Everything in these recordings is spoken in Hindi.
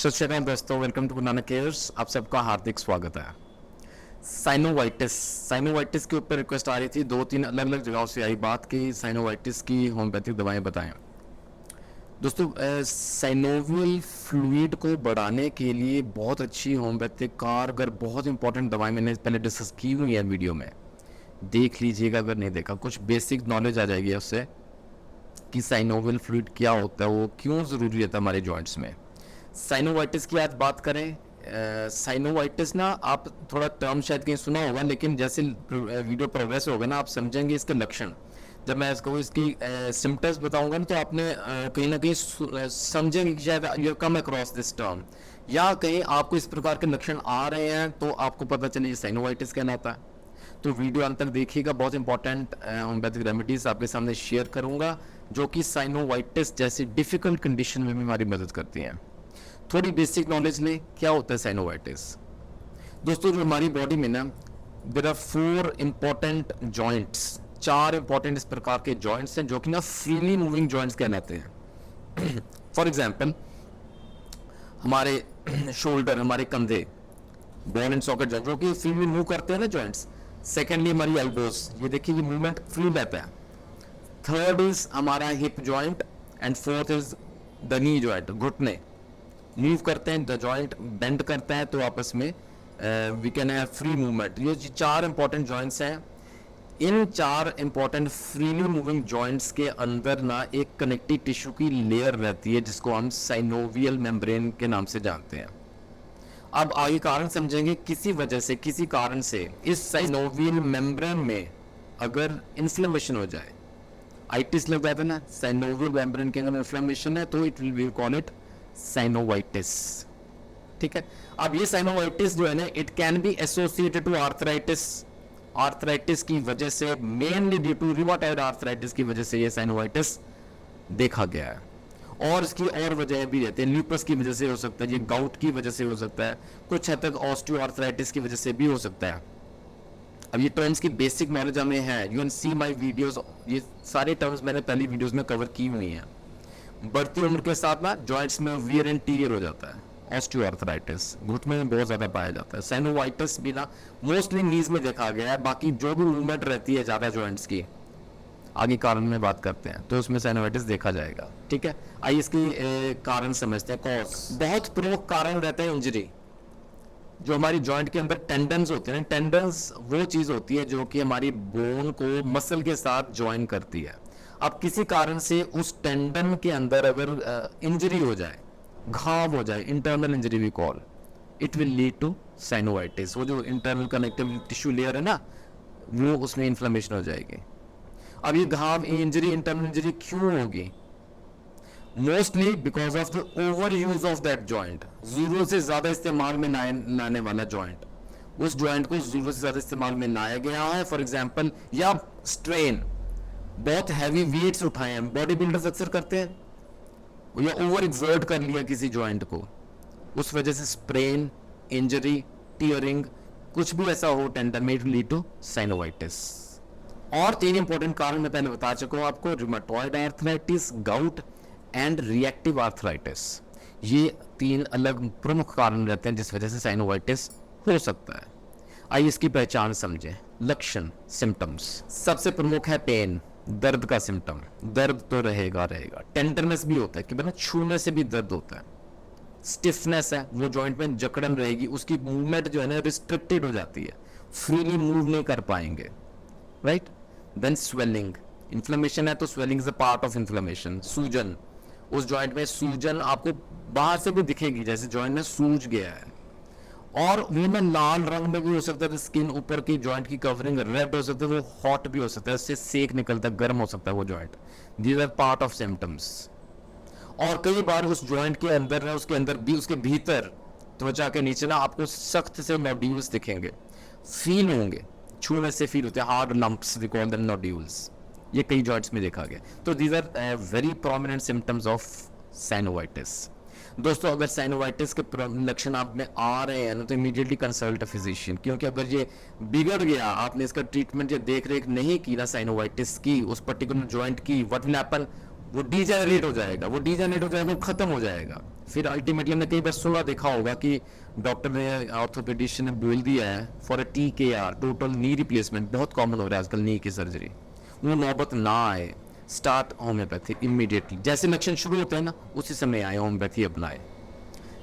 सत श्री अकाल दोस्तों, welcome to Guru Nanak cares. आप सबका हार्दिक स्वागत है। साइनोवाइटिस के ऊपर रिक्वेस्ट आ रही थी, 2-3 अलग अलग जगहों से आई बात कि साइनोवाइटिस की होम्योपैथिक दवाएं बताएं। दोस्तों, साइनोवियल फ्लूइड को बढ़ाने के लिए बहुत अच्छी होम्योपैथिक कारगर बहुत इंपॉर्टेंट दवाएं मैंने पहले डिस्कस की हुई है वीडियो में, देख लीजिएगा अगर नहीं देखा। कुछ बेसिक नॉलेज आ जाएगी उससे कि साइनोवियल फ्लूइड क्या होता है, वो क्यों ज़रूरी रहता है हमारे जॉइंट्स में। साइनोवाइटिस की आज बात करें। साइनोवाइटिस ना, आप थोड़ा टर्म शायद कहीं सुना होगा, लेकिन जैसे वीडियो प्रोग्रेस होगा ना आप समझेंगे इसके लक्षण। जब मैं इसको इसकी सिम्टम्स बताऊंगा ना तो आपने कहीं ना कहीं समझेंगे कि शायद you come across this term, या कहीं आपको इस प्रकार के लक्षण आ रहे हैं तो आपको पता चले ये साइनोवाइटिस कहलाता है। तो वीडियो अंत तक देखिएगा, बहुत इंपॉर्टेंट होम्योपैथिक रेमेडीज आपके सामने शेयर करूंगा जो कि साइनोवाइटिस जैसी डिफिकल्ट कंडीशन में भी हमारी मदद करती हैं। थोड़ी बेसिक नॉलेज लें, क्या होता है साइनोवाइटिस। दोस्तों, जो हमारी बॉडी में ना there are 4 important joints, 4 important इस प्रकार के जॉइंट्स हैं जो कि ना फ्रीली मूविंग जॉइंट्स कहलाते हैं। फॉर एग्जांपल, हमारे शोल्डर, हमारे कंधे, बोन एंड सॉकेट जॉइंट जो कि फ्रीली मूव करते हैं ना जॉइंट्स। सेकेंडली हमारी एल्बोस, ये देखिए ये मूवमेंट फ्री रहता है। थर्ड इज हमारा hip joint and fourth is the knee joint, घुटने मूव करते हैं, द जॉइंट बेंड करता है तो आपस में we can have free movement. ये 4 इंपॉर्टेंट जॉइंट्स हैं। इन 4 इंपॉर्टेंट फ्रीली मूविंग जॉइंट्स के अंदर ना एक कनेक्टिव टिश्यू की लेयर रहती है जिसको हम साइनोवियल मेम्ब्रेन के नाम से जानते हैं। अब आगे कारण समझेंगे, किसी वजह से, किसी कारण से इस साइनोवियल मेम्ब्रेन में अगर इन्फ्लेमेशन हो जाए, आइटिस लग जाता है ना, साइनोवियल मेम्ब्रेन के अंदर इन्फ्लेमेशन है तो it will be call it synovitis. ठीक है। अब ये साइनोवाइटिस जो है ना, it can be associated to arthritis. Arthritis की वजह से, mainly due to rheumatoid arthritis की वजह से ये साइनोवाइटिस देखा गया है। और इसकी और वजह भी रहती है, ल्यूपस की वजह से हो सकता है, ये गाउट की वजह से हो सकता है, कुछ हद तक ऑस्टियोआर्थराइटिस की वजह से भी हो सकता है। अब ये टर्म्स की बेसिक नॉलेज हमें है, you can see my videos, ये सारे टर्म्स मैंने पहली वीडियोस में कवर की हुई हैं। बढ़ती उम्र के साथ ना जॉइंट्स में वियर एंड टीयर हो जाता है। ऑस्टियोआर्थराइटिस घुटने में बहुत ज्यादा पाया जाता है। साइनोवाइटिस भी ना मोस्टली नीज में देखा गया है, बाकी जो भी मूवमेंट रहती है ज्यादा जॉइंट्स की, आगे कारण में बात करते हैं तो उसमें साइनोवाइटिस देखा जाएगा। ठीक है, आइए इसकी कारण समझते हैं। कॉज, बहुत प्रमुख कारण रहता है इंजरी। जो हमारी जॉइंट के अंदर टेंडन्स होते हैं, टेंडन्स वो चीज होती है जो कि हमारी बोन को मसल के साथ ज्वाइन करती है। अब किसी कारण से उस टेंडन के अंदर अगर इंजरी हो जाए, घाव हो जाए, internal injury we call, it will lead to synovitis. वो जो इंटरनल कनेक्टिव टिश्यू लेयर है ना, वो उसमें इन्फ्लेमेशन हो जाएगी। अब ये घाव, इंजरी, इंटरनल इंजरी क्यों होगी? Mostly because of the over use of that joint. जरूरत से ज्यादा इस्तेमाल में लाने वाला जॉइंट, उस जॉइंट को जरूरत से ज्यादा इस्तेमाल में लाया गया है। फॉर एग्जाम्पल, या स्ट्रेन, बहुत हैवी वेट्स उठाए हैं, बॉडी बिल्डर्स अक्सर करते हैं, या ओवर एक्सर्ट कर लिया किसी जॉइंट को, उस वजह से स्प्रेन, इंजरी, टीयरिंग, कुछ भी ऐसा हो टेंडन में, इट लीड टू साइनोवाइटिस। और 3 इंपॉर्टेंट कारण मैं पहले बता चुका हूं आपको, rheumatoid arthritis, gout and reactive arthritis. ये 3 अलग प्रमुख कारण रहते हैं जिस वजह से साइनोवाइटिस हो सकता है। आइए इसकी पहचान समझें। लक्षण, सिम्टम्स। सबसे प्रमुख है पेन, दर्द का सिम्टम। दर्द तो रहेगा। टेंडरनेस भी होता है कि मतलब छूने से भी दर्द होता है। स्टिफनेस है, वो जॉइंट में जकड़न रहेगी, उसकी मूवमेंट जो है ना रिस्ट्रिक्टेड हो जाती है, फ्रीली मूव नहीं कर पाएंगे, राइट। देन स्वेलिंग, इन्फ्लेमेशन है तो swelling is a part of inflammation. सूजन, उस जॉइंट में सूजन आपको बाहर से भी दिखेगी, जैसे जॉइंट में सूज गया है। और वो में लाल रंग में भी हो सकता है, स्किन ऊपर की जॉइंट की कवरिंग रेड हो सकता है, वो हॉट भी हो सकता है, उससे सेक निकलता है, गर्म हो सकता है वो joint. These are part of symptoms. और कई बार उस जॉइंट के अंदर है, उसके अंदर भी, उसके भीतर त्वचा के नीचे ना आपको सख्त से नोड्यूल्स दिखेंगे, फील होंगे, छूने से फील होते हैं, hard lumps, we call them nodules. ये कई जॉइंट्स में देखा गया। तो these are very prominent symptoms of synovitis. दोस्तों, अगर साइनोवाइटिस के लक्षण आप में आ रहे हैं ना तो इमीडिएटली कंसल्ट अ फिजिशियन, क्योंकि अगर ये बिगड़ गया, आपने इसका ट्रीटमेंट या देख रेख नहीं की ना साइनोवाइटिस की, उस पर्टिकुलर जॉइंट की, व्हाट विल हैपन, वो डीजेनरेट हो जाएगा, वो खत्म हो जाएगा। फिर अल्टीमेटली हमने कई बार सुना देखा होगा कि डॉक्टर ने, ऑर्थोपेडिशियन ने बोल दिया है for a TKR, total knee replacement, बहुत कॉमन हो रहा है आजकल नी की सर्जरी, वो नौबत ना आए, स्टार्ट होम्योपैथी इमीडिएटली, जैसे लक्षण शुरू होते हैं ना उसी समय आए होम्योपैथी अपनाए।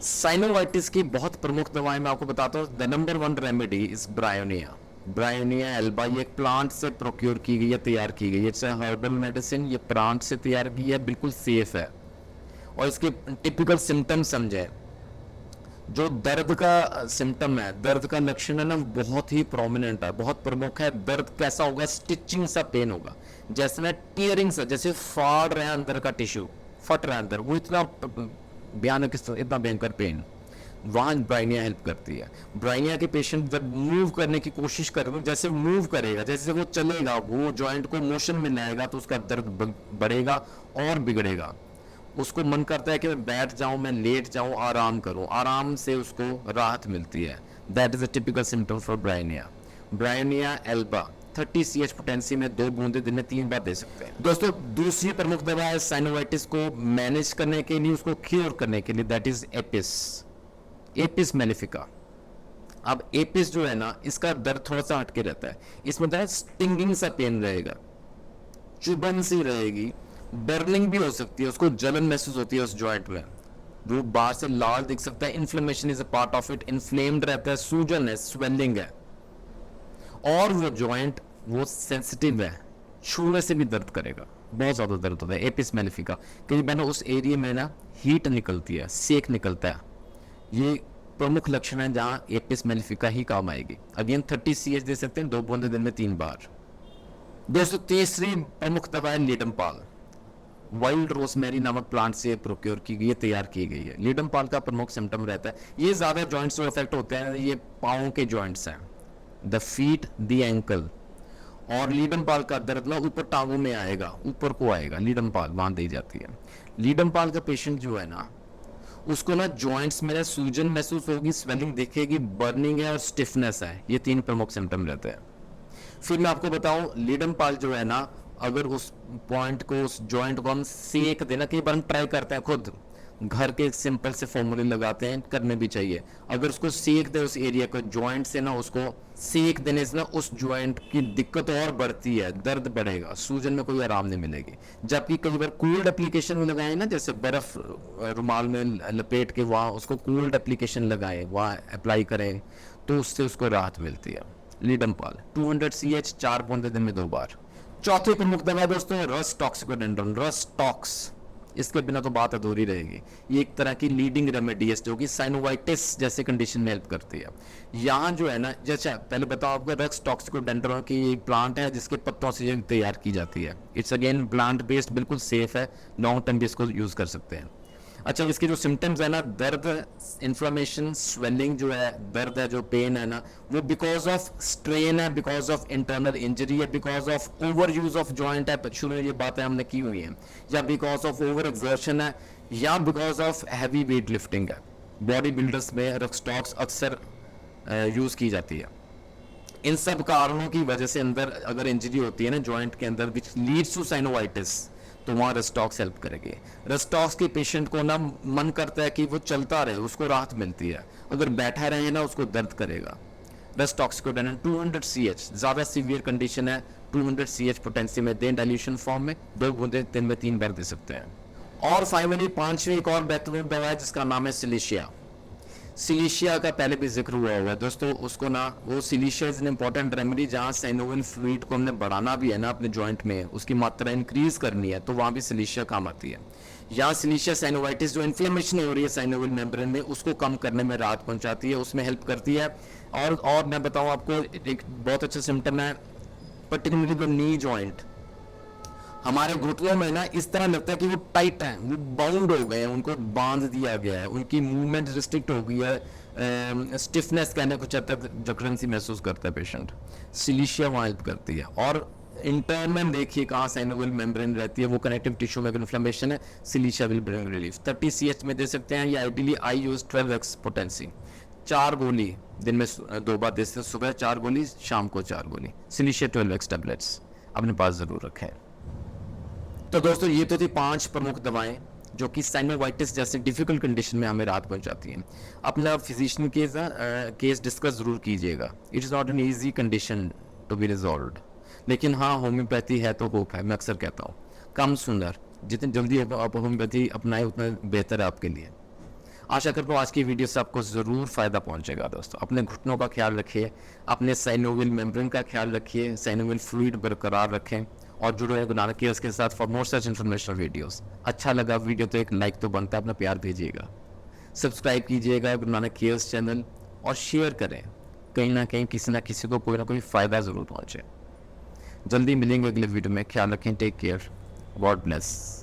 साइनोवाइटिस की बहुत प्रमुख दवाएं मैं आपको बताता हूँ। The number 1 remedy is bryonia. Bryonia Elba, ये एक प्लांट से प्रोक्योर की गई है, तैयार की गई है, इट्स हर्बल मेडिसिन, ये प्लांट से तैयार की है, बिल्कुल सेफ है। और इसके टिपिकल सिम्टम समझे, जो दर्द का सिम्टम है, दर्द का लक्षण है ना, बहुत ही प्रोमिनेंट है, बहुत प्रमुख है। दर्द कैसा होगा? स्टिचिंग सा पेन होगा, जैसे ना टीयरिंग सा, जैसे फाड़ रहे हैं अंदर का टिश्यू, फट रहा है अंदर, वो इतना भयानक, इतना भयंकर पेन, वहाँ ब्राइनिया हेल्प करती है। ब्राइनिया के पेशेंट जब मूव करने की कोशिश करेंगे, जैसे मूव करेगा, जैसे वो चलेगा, वो जॉइंट को मोशन में लाएगा, तो उसका दर्द बढ़ेगा और बिगड़ेगा। उसको मन करता है कि मैं बैठ जाऊं, मैं लेट जाऊं, आराम करूं, आराम से उसको राहत मिलती है। That is a typical symptom for Bryonia. Bryonia Elba 30 CH potency में 2 बूंदे दिन में 3 बार दे सकते हैं। दोस्तों, दूसरी प्रमुख दवा है साइनोवाइटिस को मैनेज करने के लिए, उसको क्योर करने के लिए, that is Apis, Apis mellifica. अब एपिस जो है ना, इसका दर्द थोड़ा सा हटके रहता है, इसमें स्टिंगिंग सा पेन रहेगा, चुभन सी रहेगी, बर्निंग भी हो सकती है, उसको जलन महसूस होती है उस जॉइंट में, वो बाहर से लाल दिख सकता है, inflammation is a part of it, inflamed रहता है, सूजन है, स्वेलिंग है, और वो जॉइंट वो सेंसिटिव है, छूने से भी दर्द करेगा, बहुत ज्यादा दर्द होता है। एपिस मेलिफिका, कई बार उस एरिया में ना हीट निकलती है, सेक निकलता है, ये प्रमुख लक्षण है जहां एपिस मेलिफिका ही काम आएगी। अगेन 30 CH दे सकते हैं, 2 बूंदे दिन में 3 बार। दोस्तों, तीसरी प्रमुख दवा है लीडमपाल। वाइल्ड रोजमेरी नामक प्लांट से प्रोक्योर की गई है, तैयार की गई है। लीडमपाल का प्रमुख सिम्टम रहता है, ये ज्यादा जॉइंट्स में इफेक्ट होते हैं, ये पाँव के जॉइंट्स हैं, द फीट, द एंकल, और लीडमपाल का दर्द ना ऊपर टांगों में आएगा, ऊपर को आएगा, लीडमपाल वहां दी जाती है। लीडमपाल का पेशेंट जो है ना, उसको ना जॉइंट्स में सूजन महसूस होगी, स्वेलिंग दिखेगी, बर्निंग है और स्टिफनेस है, ये 3 प्रमुख सिम्टम रहते हैं। फिर मैं आपको बताऊं, लीडमपाल जो है ना, अगर उस पॉइंट को, उस जॉइंट को हम सेक देना, कई बार हम ट्राई करते हैं खुद, घर के सिंपल से फॉर्मूले लगाते हैं, करने भी चाहिए। अगर उसको सेक दे उस एरिया को, जॉइंट से ना उसको सेक देने से ना उस जॉइंट की दिक्कत और बढ़ती है, दर्द बढ़ेगा, सूजन में कोई आराम नहीं मिलेगी। जबकि कई बार कूल्ड एप्लीकेशन में लगाए ना, जैसे बर्फ रुमाल में लपेट के वहाँ उसको कूल्ड एप्लीकेशन लगाए, वहाँ अप्लाई करें, तो उससे उसको राहत मिलती है। लीडमपाल 200 CH 4 बूंदे दिन में 2 बार। चौथी प्रमुख दवा दोस्तों रस टॉक्सिकोडेंड्रॉन, रस टॉक्स, इसके बिना तो बात अधूरी रहेगी। ये एक तरह की लीडिंग रेमेडी है जो कि साइनोवाइटिस जैसे कंडीशन में हेल्प करती है। यहाँ जो है ना, जैसे पहले बताओ आपको, रस टॉक्सिकोडेंड्रॉन की प्लांट है जिसके पत्तों से ये तैयार की जाती है। इट्स अगेन प्लांट बेस्ड, बिल्कुल सेफ है, लॉन्ग टर्म भी इसको यूज कर सकते हैं। अच्छा, इसके जो सिम्टम्स है ना, दर्द, इन्फ्लेमेशन, स्वेलिंग जो है, दर्द है, जो पेन है ना, वो बिकॉज ऑफ स्ट्रेन है, बिकॉज ऑफ इंटरनल इंजरी है, because of over use of joint है, शुरू में ये बातें हमने की हुई हैं, या बिकॉज ऑफ ओवर एक्सर्शन है, या because of heavy weight lifting है। बॉडी बिल्डर्स में रक्सटॉक्स अक्सर यूज की जाती है। इन सब कारणों की वजह से अंदर अगर इंजरी होती है ना जॉइंट के अंदर, विच लीड्स टू साइनोवाइटिस, तो वहाँ रस्टॉक्स हेल्प करेगी। रस्टॉक्स के पेशेंट को ना मन करता है कि वो चलता रहे, उसको राहत मिलती है, अगर बैठा रहे ना उसको दर्द करेगा। रस्टॉक्सिकोडेंड्रॉन 200 CH, ज़्यादा सीवियर कंडीशन है, 200 CH पोटेंसी में दें, डाइल्यूशन फॉर्म में 2 बूंदे दिन में 3 बार दे सकते हैं। और फाइनली 5वीं एक और बेहतरीन दवा है जिसका नाम है सिलिशिया। सिलिशिया का पहले भी जिक्र हुआ हुआ है दोस्तों, उसको ना, वो सिलिशिया इज एन इंपॉर्टेंट रेमेडी, जहाँ साइनोवियल फ्लूइड को हमने बढ़ाना भी है ना अपने जॉइंट में, उसकी मात्रा इंक्रीज करनी है, तो वहाँ भी सिलिशिया काम आती है। यहाँ सिलिशिया साइनोवाइटिस, जो इन्फ्लेमेशन हो रही है साइनोवियल मेम्ब्रेन में, उसको कम करने में राहत पहुंचाती है, उसमें हेल्प करती है। और मैं बताऊँ आपको, एक बहुत अच्छा सिम्टम है, पर्टिकुलरली द नी जॉइंट, हमारे घुटनों में ना इस तरह लगता है कि वो टाइट हैं, वो बाउंड हो गए हैं, उनको बांध दिया गया है, उनकी मूवमेंट रिस्ट्रिक्ट हो गई है, स्टिफनेस कहने कुछ हद तक जकड़न सी महसूस करता है पेशेंट, सिलिशिया वहाँ हेल्प करती है। और इंटरनल देखिए कहाँ साइनोवियल मेम्ब्रेन रहती है, वो कनेक्टिव टिश्यू में इन्फ्लेमेशन है, सिलिशिया विल ब्रिंग रिलीफ। 30 CH में दे सकते हैं, या ideally I use 12x potency, 4 गोली दिन में 2 बार दे सकते हैं, सुबह 4 गोली, शाम को 4 गोली, सिलिशिया 12x टैबलेट्स अपने पास जरूर रखें। तो दोस्तों ये तो थी 5 प्रमुख दवाएं जो कि साइनोवाइटिस जैसे डिफिकल्ट कंडीशन में हमें राहत पहुंचाती हैं। अपना फिजिशियन केस डिस्कस जरूर कीजिएगा। It is not an easy condition to be resolve, लेकिन हाँ होम्योपैथी है तो होप है। मैं अक्सर कहता हूँ कम सुंदर, जितनी जल्दी आप होम्योपैथी अपनाए उतना बेहतर है आपके लिए। आशा करता हूँ आज की वीडियो से आपको ज़रूर फ़ायदा पहुंचेगा। दोस्तों अपने घुटनों का ख्याल रखिए, अपने साइनोवियल मेम्ब्रेन का ख्याल रखिए, साइनोवियल फ्लूइड बरकरार रखें और जुड़े हैं गुरु नानक केयर्स के साथ for more such informational videos. अच्छा लगा वीडियो तो एक लाइक तो बनता है, अपना प्यार भेजिएगा, सब्सक्राइब कीजिएगा गुरु नानक केयर्स चैनल और शेयर करें। कहीं ना कहीं किसी ना किसी को कोई ना कोई फ़ायदा ज़रूर पहुँचे। जल्दी मिलेंगे अगले वीडियो में। ख्याल रखें, टेक केयर, गॉड ब्लेस।